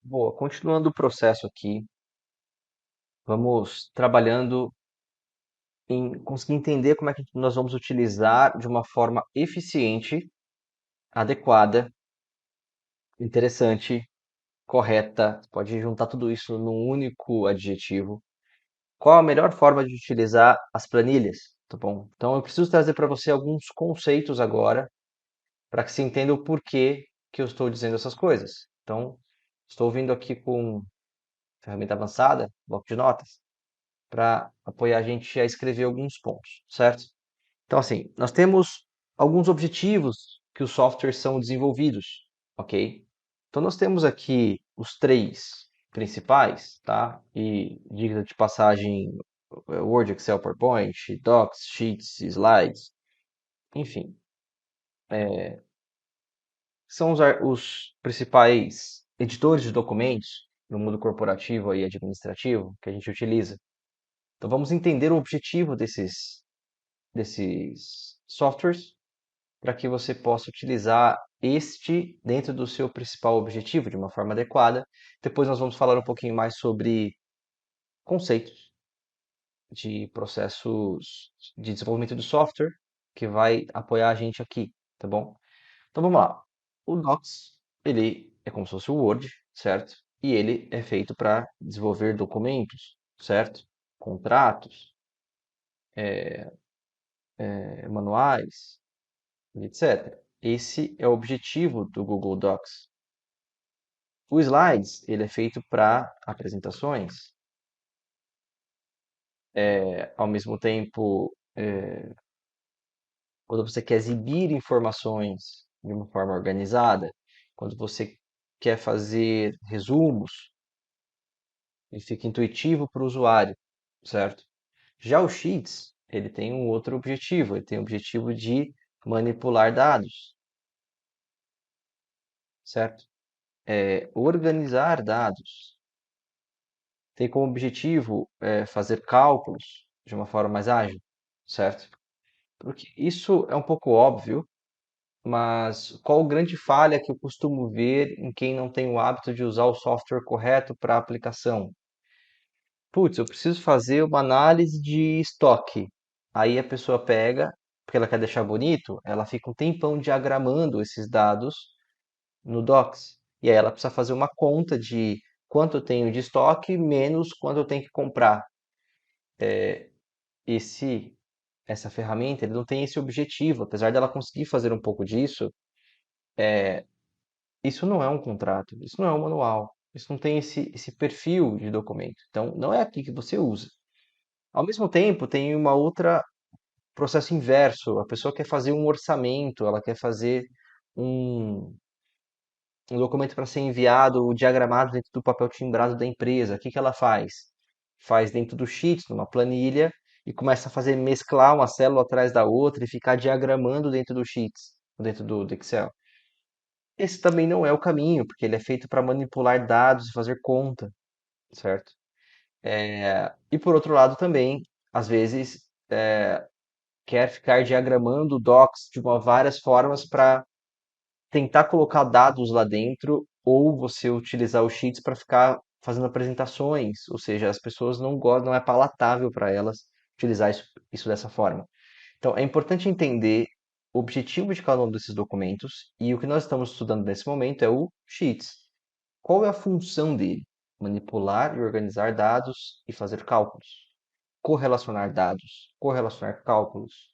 Boa, continuando o processo aqui, vamos trabalhando em conseguir entender como é que nós vamos utilizar de uma forma eficiente, adequada, interessante, correta. Pode juntar tudo isso num único adjetivo. Qual a melhor forma de utilizar as planilhas? Tá bom? Então eu preciso trazer para você alguns conceitos agora, para que você entenda o porquê que eu estou dizendo essas coisas. Então, estou vindo aqui com ferramenta avançada, bloco de notas, para apoiar a gente a escrever alguns pontos, certo? Então, assim, nós temos alguns objetivos que os softwares são desenvolvidos, ok? Então, nós temos aqui os três principais, tá? E diga de passagem, Word, Excel, PowerPoint, Docs, Sheets, Slides, enfim, são os principais editores de documentos no mundo corporativo e administrativo que a gente utiliza. Então, vamos entender o objetivo desses softwares para que você possa utilizar este dentro do seu principal objetivo de uma forma adequada. Depois nós vamos falar um pouquinho mais sobre conceitos de processos de desenvolvimento de software que vai apoiar a gente aqui, tá bom? Então vamos lá. O Docs, ele é como se fosse o Word, certo? E ele é feito para desenvolver documentos, certo? Contratos, manuais, etc. Esse é o objetivo do Google Docs. O Slides, ele é feito para apresentações, ao mesmo tempo, quando você quer exibir informações de uma forma organizada, quando você quer fazer resumos, ele fica intuitivo para o usuário, certo? Já o Sheets, ele tem um outro objetivo, ele tem o objetivo de manipular dados, certo? Organizar dados. Tem como objetivo fazer cálculos de uma forma mais ágil, certo? Porque isso é um pouco óbvio, mas qual grande falha que eu costumo ver em quem não tem o hábito de usar o software correto para a aplicação? Putz, eu preciso fazer uma análise de estoque. Aí a pessoa pega, porque ela quer deixar bonito, ela fica um tempão diagramando esses dados no Docs. E aí ela precisa fazer uma conta de quanto eu tenho de estoque menos quanto eu tenho que comprar. Esse essa ferramenta ele não tem esse objetivo, apesar dela conseguir fazer um pouco disso, isso não é um contrato, isso não é um manual, isso não tem esse perfil de documento. Então, não é aqui que você usa. Ao mesmo tempo, tem uma outra processo inverso. A pessoa quer fazer um orçamento, ela quer fazer um, um documento para ser enviado, diagramado dentro do papel timbrado da empresa. O que que ela faz? Faz dentro do Sheets, numa planilha, e começa a fazer mesclar uma célula atrás da outra e ficar diagramando dentro do Sheets, dentro do Excel. Esse também não é o caminho, porque ele é feito para manipular dados e fazer conta, certo? E por outro lado também, às vezes, quer ficar diagramando docs de várias formas para tentar colocar dados lá dentro, ou você utilizar o Sheets para ficar fazendo apresentações, ou seja, as pessoas não gostam, não é palatável para elas utilizar isso dessa forma. Então, é importante entender o objetivo de cada um desses documentos e o que nós estamos estudando nesse momento é o Sheets. Qual é a função dele? Manipular e organizar dados e fazer cálculos. Correlacionar dados, correlacionar cálculos.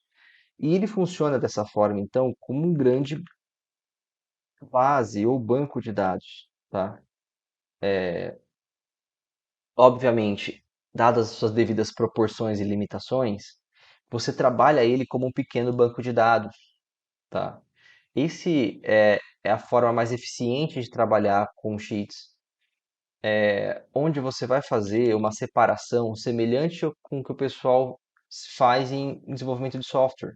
E ele funciona dessa forma, então, como um grande base ou banco de dados, tá? Obviamente, dadas as suas devidas proporções e limitações, você trabalha ele como um pequeno banco de dados, tá? Esse é a forma mais eficiente de trabalhar com Sheets, onde você vai fazer uma separação semelhante com o que o pessoal faz em desenvolvimento de software.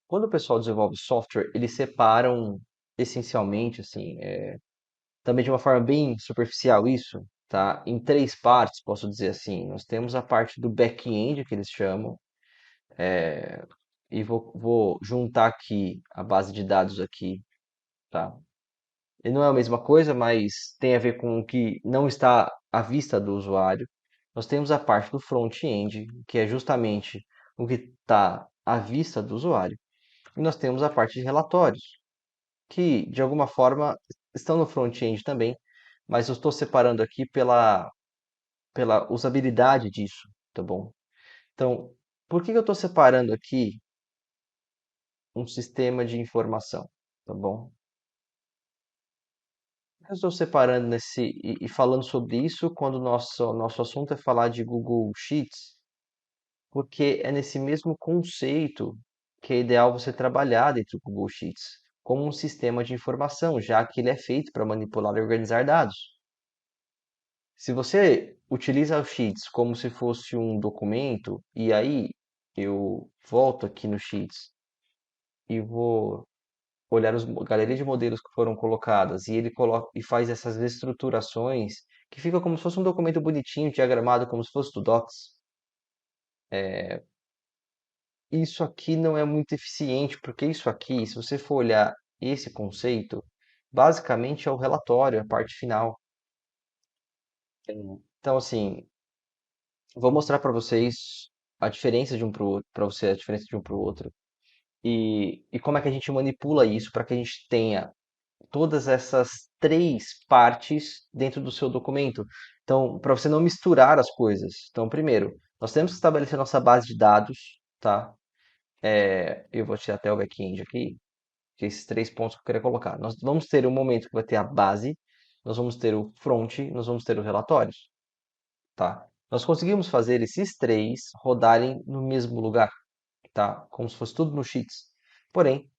Quando o pessoal desenvolve software, eles separam essencialmente, assim, também de uma forma bem superficial isso, tá? Em três partes, posso dizer assim. Nós temos a parte do back-end, que eles chamam, e vou juntar aqui a base de dados aqui, tá? Ele não é a mesma coisa, mas tem a ver com o que não está à vista do usuário. Nós temos a parte do front-end, que é justamente o que está à vista do usuário. E nós temos a parte de relatórios, que de alguma forma estão no front-end também, mas eu estou separando aqui pela usabilidade disso, tá bom? Então, por que eu estou separando aqui um sistema de informação, tá bom? Por que eu estou separando e falando sobre isso quando o nosso assunto é falar de Google Sheets? Porque é nesse mesmo conceito que é ideal você trabalhar dentro do Google Sheets, como um sistema de informação, já que ele é feito para manipular e organizar dados. Se você utiliza o Sheets como se fosse um documento, e aí eu volto aqui no Sheets e vou olhar as galerias de modelos que foram colocadas, e ele coloca e faz essas estruturações que fica como se fosse um documento bonitinho, diagramado, como se fosse do Docs. Isso aqui não é muito eficiente, porque isso aqui, se você for olhar esse conceito, basicamente é o relatório, a parte final. Então, assim, vou mostrar para vocês a diferença de um para o outro, para você a diferença de um para o outro, e como é que a gente manipula isso para que a gente tenha todas essas três partes dentro do seu documento. Então, para você não misturar as coisas. Então, primeiro, nós temos que estabelecer nossa base de dados, tá? Eu vou tirar até o back-end aqui, que é esses três pontos que eu queria colocar. Nós vamos ter um momento que vai ter a base, nós vamos ter o front, nós vamos ter os relatórios, tá? Nós conseguimos fazer esses três rodarem no mesmo lugar, tá? Como se fosse tudo no Sheets. Porém,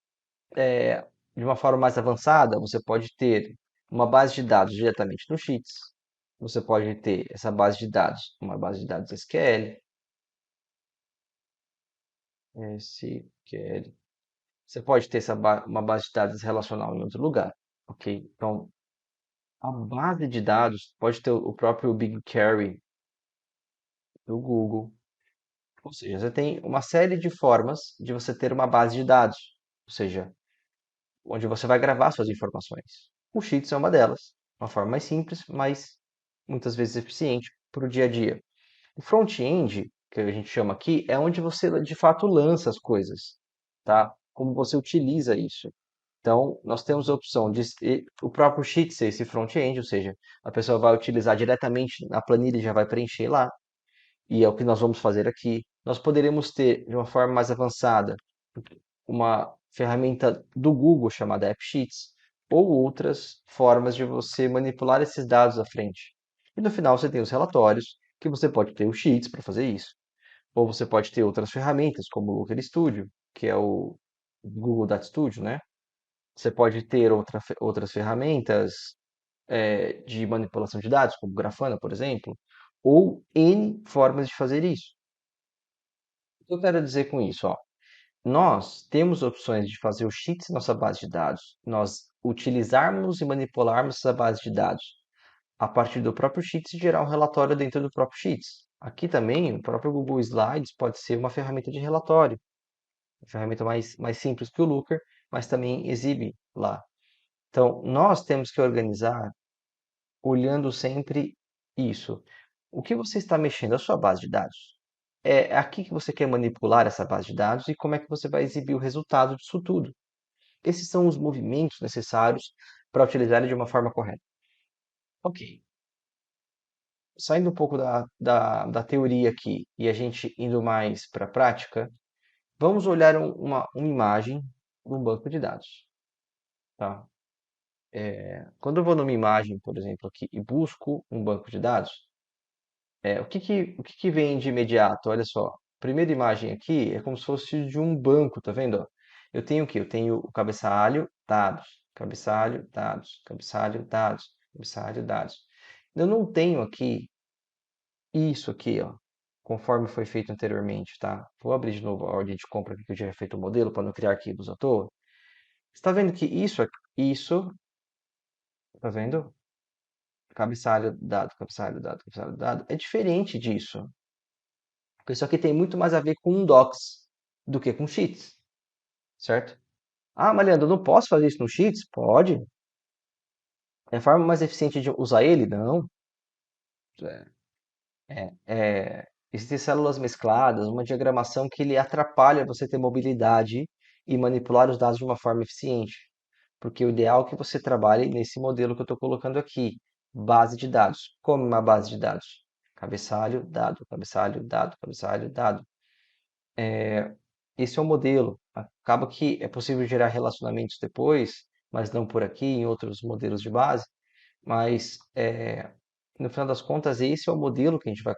de uma forma mais avançada, você pode ter uma base de dados diretamente no Sheets. Você pode ter essa base de dados, uma base de dados SQL, SQL. Você pode ter uma base de dados relacional em outro lugar, ok? Então, a base de dados pode ter o próprio BigQuery do Google. Ou seja, você tem uma série de formas de você ter uma base de dados, ou seja, onde você vai gravar suas informações. O Sheets é uma delas, uma forma mais simples, mas muitas vezes eficiente para o dia a dia. O front-end, que a gente chama aqui, é onde você de fato lança as coisas, tá? Como você utiliza isso. Então, nós temos a opção de o próprio Sheet ser esse front-end, ou seja, a pessoa vai utilizar diretamente na planilha e já vai preencher lá, e é o que nós vamos fazer aqui. Nós poderemos ter, de uma forma mais avançada, uma ferramenta do Google chamada AppSheets, ou outras formas de você manipular esses dados à frente. E no final você tem os relatórios, que você pode ter o Sheets para fazer isso, ou você pode ter outras ferramentas, como o Looker Studio, que é o Google Data Studio, né? Você pode ter outras ferramentas de manipulação de dados, como Grafana, por exemplo, ou N formas de fazer isso. O que eu quero dizer com isso? Ó, nós temos opções de fazer o Sheets em nossa base de dados, nós utilizarmos e manipularmos essa base de dados a partir do próprio Sheets e gerar um relatório dentro do próprio Sheets. Aqui também, o próprio Google Slides pode ser uma ferramenta de relatório, uma ferramenta mais simples que o Looker, mas também exibe lá. Então, nós temos que organizar olhando sempre isso. O que você está mexendo? A sua base de dados. É aqui que você quer manipular essa base de dados e como é que você vai exibir o resultado disso tudo. Esses são os movimentos necessários para utilizar ele de uma forma correta. Ok. Saindo um pouco da teoria aqui e a gente indo mais para a prática, vamos olhar uma imagem de um banco de dados. Tá? Quando eu vou numa imagem, por exemplo, aqui e busco um banco de dados, o que que vem de imediato? Olha só, a primeira imagem aqui é como se fosse de um banco, tá vendo? Ó? Eu tenho o quê? Eu tenho o cabeçalho, dados, cabeçalho, dados, cabeçalho, dados, cabeçalho, dados. Eu não tenho aqui isso aqui, ó, conforme foi feito anteriormente, tá? Vou abrir de novo a ordem de compra aqui que eu tinha feito o modelo para não criar arquivos à toa. Você está vendo que isso, tá vendo? Cabeçalho, dado, é diferente disso. Porque isso aqui tem muito mais a ver com um Docs do que com Sheets, certo? Ah, mas Leandro, eu não posso fazer isso no Sheets? Pode. É a forma mais eficiente de usar ele? Não. Existem células mescladas, uma diagramação que ele atrapalha você ter mobilidade e manipular os dados de uma forma eficiente. Porque o ideal é que você trabalhe nesse modelo que eu estou colocando aqui, base de dados. Como uma base de dados? Cabeçalho, dado, cabeçalho, dado, cabeçalho, dado. Esse é o modelo. Acaba que é possível gerar relacionamentos depois, mas não por aqui, em outros modelos de base. Mas, no final das contas, esse é o modelo que a gente vai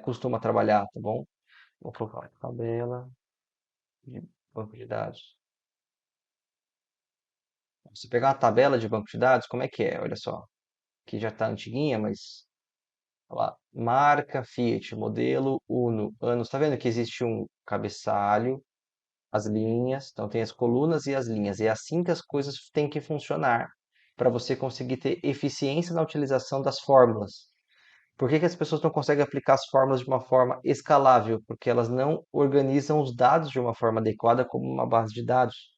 costuma trabalhar, tá bom? Vou colocar uma tabela de banco de dados. Se pegar uma tabela de banco de dados, como é que é? Olha só, aqui já está antiguinha, mas olha lá, marca, Fiat, modelo, Uno, anos. Está vendo que existe um cabeçalho, as linhas, então tem as colunas e as linhas. E é assim que as coisas têm que funcionar para você conseguir ter eficiência na utilização das fórmulas. Por que que as pessoas não conseguem aplicar as fórmulas de uma forma escalável? Porque elas não organizam os dados de uma forma adequada como uma base de dados.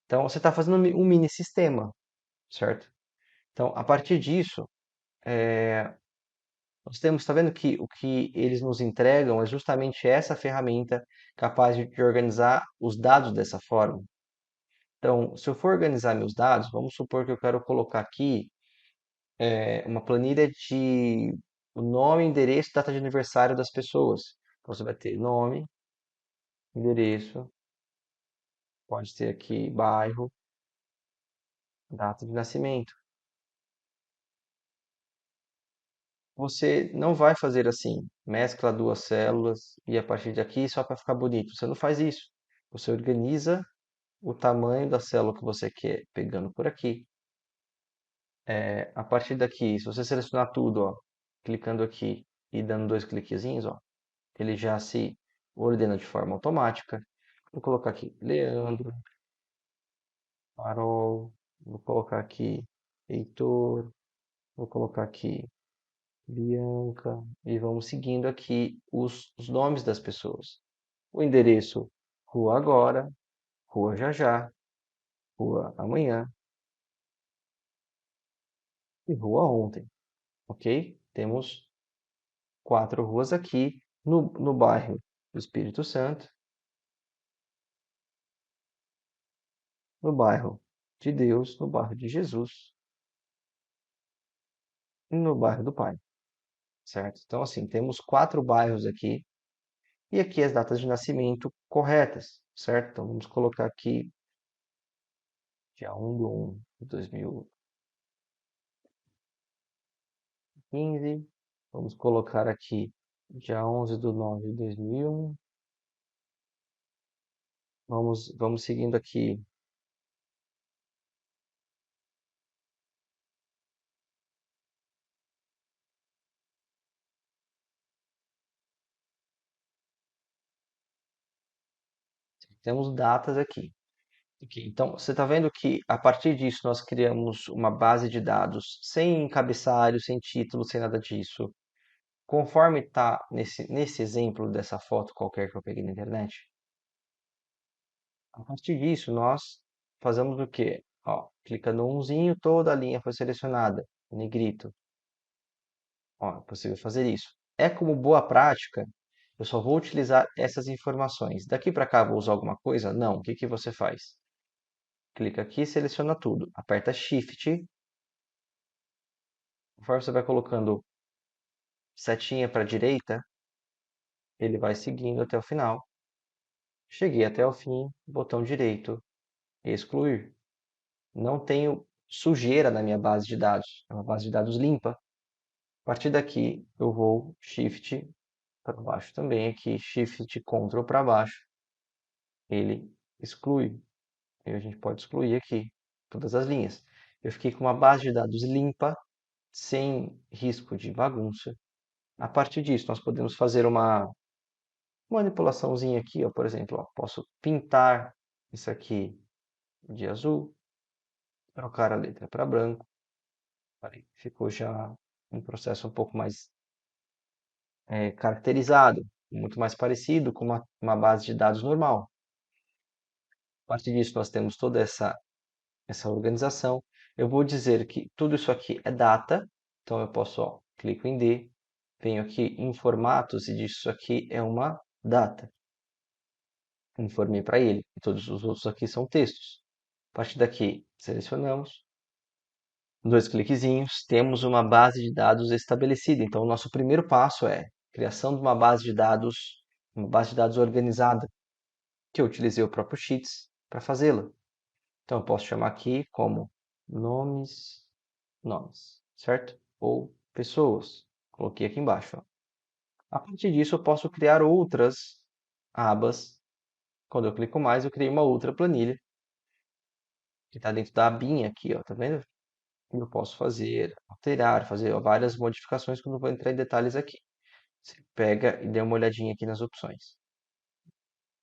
Então você está fazendo um mini sistema, certo? Então, a partir disso, nós temos, está vendo que o que eles nos entregam é justamente essa ferramenta capaz de organizar os dados dessa forma. Então, se eu for organizar meus dados, vamos supor que eu quero colocar aqui uma planilha de o nome, endereço, data de aniversário das pessoas. Então, você vai ter nome, endereço, pode ter aqui bairro, data de nascimento. Você não vai fazer assim, mescla duas células e a partir daqui só para ficar bonito. Você não faz isso. Você organiza o tamanho da célula que você quer, pegando por aqui. A partir daqui, se você selecionar tudo, ó, clicando aqui e dando dois cliquezinhos, ó, ele já se ordena de forma automática. Vou colocar aqui Leandro, Carol, vou colocar aqui Heitor, vou colocar aqui Bianca, e vamos seguindo aqui os nomes das pessoas. O endereço, Rua Agora, Rua Já Já, Rua Amanhã e Rua Ontem, ok? Temos quatro ruas aqui no bairro do Espírito Santo, no bairro de Deus, no bairro de Jesus e no bairro do Pai, certo? Então, assim, temos quatro bairros aqui e aqui as datas de nascimento corretas, certo? Então, vamos colocar aqui dia 1 de 1 de 2015. Vamos colocar aqui dia 11 de 9 de 2001. Vamos seguindo aqui. Temos datas aqui. Ok, então, você está vendo que a partir disso nós criamos uma base de dados sem cabeçalho, sem título, sem nada disso. Conforme está nesse exemplo dessa foto qualquer que eu peguei na internet, a partir disso nós fazemos o quê? Ó, clica no umzinho, toda a linha foi selecionada, negrito. Ó, é possível fazer isso. É como boa prática, eu só vou utilizar essas informações. Daqui para cá vou usar alguma coisa? Não. O que que você faz? Clica aqui, seleciona tudo. Aperta Shift. Conforme você vai colocando setinha para a direita, ele vai seguindo até o final. Cheguei até o fim, botão direito, excluir. Não tenho sujeira na minha base de dados. É uma base de dados limpa. A partir daqui, eu vou Shift para baixo também aqui, Shift Ctrl para baixo. Ele exclui. E a gente pode excluir aqui todas as linhas. Eu fiquei com uma base de dados limpa, sem risco de bagunça. A partir disso, nós podemos fazer uma manipulaçãozinha aqui, ó, por exemplo, ó, posso pintar isso aqui de azul, trocar a letra para branco. Ficou já um processo um pouco mais caracterizado, muito mais parecido com uma base de dados normal. A partir disso, nós temos toda essa organização. Eu vou dizer que tudo isso aqui é data, então eu posso, ó, clico em D, venho aqui em formatos e diz isso aqui é uma data. Informei para ele. E todos os outros aqui são textos. A partir daqui, selecionamos, dois cliquezinhos, temos uma base de dados estabelecida. Então, o nosso primeiro passo é criação de uma base de dados organizada, que eu utilizei o próprio Sheets para fazê-la. Então, eu posso chamar aqui como nomes, nomes, certo? Ou pessoas. Coloquei aqui embaixo. Ó. A partir disso, eu posso criar outras abas. Quando eu clico mais, eu criei uma outra planilha que está dentro da abinha aqui, ó, tá vendo? Eu posso fazer, alterar, fazer várias modificações que eu não vou entrar em detalhes aqui. Você pega e dê uma olhadinha aqui nas opções.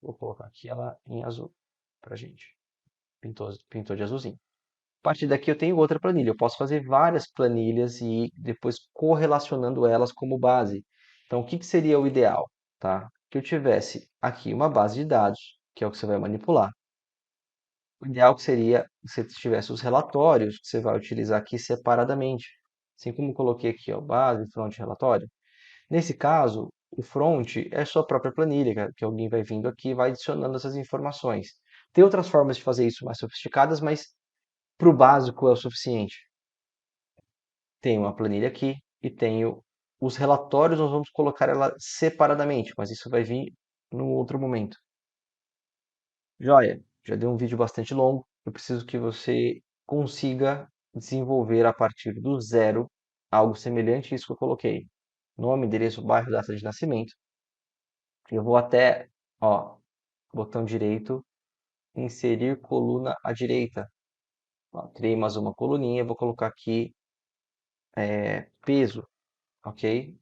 Vou colocar aqui ela em azul pra gente. Pintou de azulzinho. A partir daqui eu tenho outra planilha. Eu posso fazer várias planilhas e ir depois correlacionando elas como base. Então, o que que seria o ideal? Tá? Que eu tivesse aqui uma base de dados, que é o que você vai manipular. O ideal que seria que você tivesse os relatórios que você vai utilizar aqui separadamente. Assim como eu coloquei aqui, ó, base, front, relatório. Nesse caso, o front é sua própria planilha, que alguém vai vindo aqui e vai adicionando essas informações. Tem outras formas de fazer isso mais sofisticadas, mas para o básico é o suficiente. Tenho uma planilha aqui e tenho os relatórios, nós vamos colocar ela separadamente, mas isso vai vir num outro momento. Joia, já deu um vídeo bastante longo. Eu preciso que você consiga desenvolver a partir do zero algo semelhante a isso que eu coloquei. Nome, endereço, bairro, data de nascimento. Eu vou até, ó, botão direito, inserir coluna à direita. Ó, criei mais uma coluninha, vou colocar aqui peso, ok?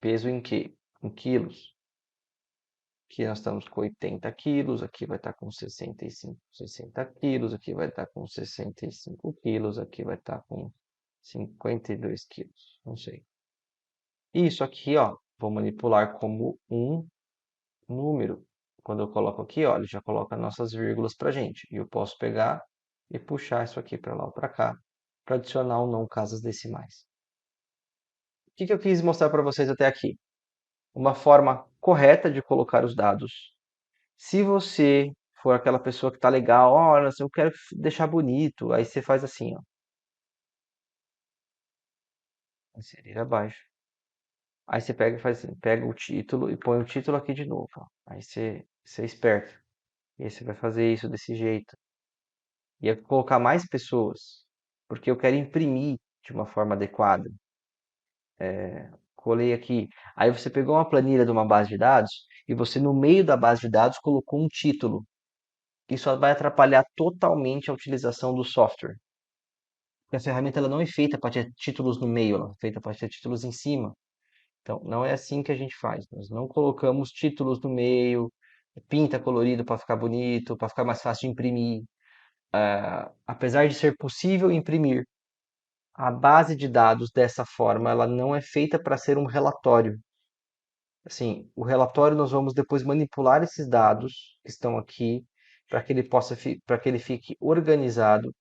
Peso em quê? Em quilos. Aqui nós estamos com 80 quilos, aqui vai estar com 65, 60 quilos, aqui vai estar com 65 quilos, aqui vai estar com 52 quilos, não sei. Isso aqui, ó, vou manipular como um número. Quando eu coloco aqui, ó, ele já coloca nossas vírgulas para gente. E eu posso pegar e puxar isso aqui para lá ou para cá, para adicionar ou não casas decimais. O que que eu quis mostrar para vocês até aqui? Uma forma correta de colocar os dados. Se você for aquela pessoa que tá legal, olha, eu quero deixar bonito, aí você faz assim, ó, inserir abaixo. Aí você pega e faz assim, pega o título e põe o título aqui de novo, ó. Aí você é esperto. E aí você vai fazer isso desse jeito. E eu colocar mais pessoas, porque eu quero imprimir de uma forma adequada. Colei aqui. Aí você pegou uma planilha de uma base de dados e você no meio da base de dados colocou um título. Isso vai atrapalhar totalmente a utilização do software. Porque a ferramenta ela não é feita para ter títulos no meio, ela é feita para ter títulos em cima. Então, não é assim que a gente faz. Nós não colocamos títulos no meio, pinta colorido para ficar bonito, para ficar mais fácil de imprimir. Apesar de ser possível imprimir, a base de dados dessa forma, ela não é feita para ser um relatório. Assim, o relatório nós vamos depois manipular esses dados que estão aqui para que ele para que ele fique organizado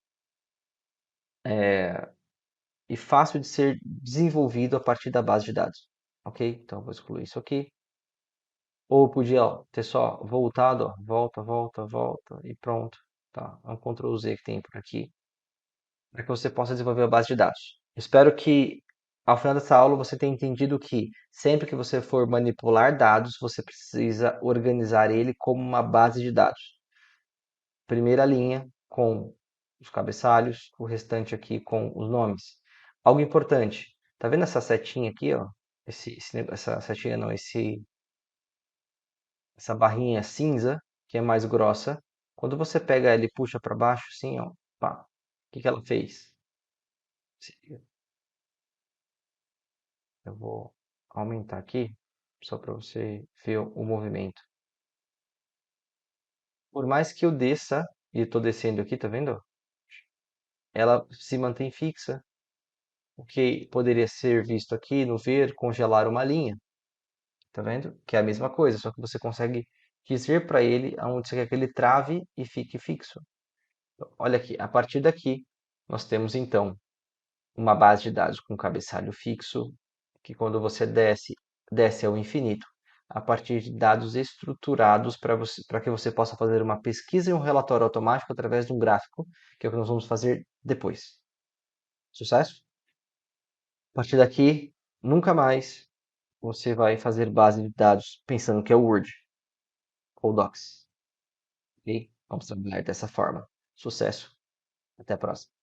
e fácil de ser desenvolvido a partir da base de dados. Ok? Então, eu vou excluir isso aqui. Ou podia, ó, ter só voltado, ó, volta, volta, volta e pronto. Tá? É um Ctrl Z que tem por aqui, para que você possa desenvolver a base de dados. Espero que ao final dessa aula você tenha entendido que sempre que você for manipular dados, você precisa organizar ele como uma base de dados. Primeira linha com os cabeçalhos, o restante aqui com os nomes. Algo importante, tá vendo essa setinha aqui, ó? Essa setinha não, essa barrinha cinza, que é mais grossa. Quando você pega ela e puxa para baixo, assim, ó, pá, o que que ela fez? Eu vou aumentar aqui, só para você ver o movimento. Por mais que eu desça, e estou descendo aqui, tá vendo? Ela se mantém fixa. O que poderia ser visto aqui no ver, congelar uma linha, tá vendo? Que é a mesma coisa, só que você consegue dizer para ele aonde você quer que ele trave e fique fixo. Então, olha aqui, a partir daqui, nós temos então uma base de dados com cabeçalho fixo, que quando você desce ao infinito, a partir de dados estruturados para que você possa fazer uma pesquisa e um relatório automático através de um gráfico, que é o que nós vamos fazer depois. Sucesso? A partir daqui, nunca mais você vai fazer base de dados pensando que é o Word ou Docs. Ok? Vamos trabalhar dessa forma. Sucesso. Até a próxima.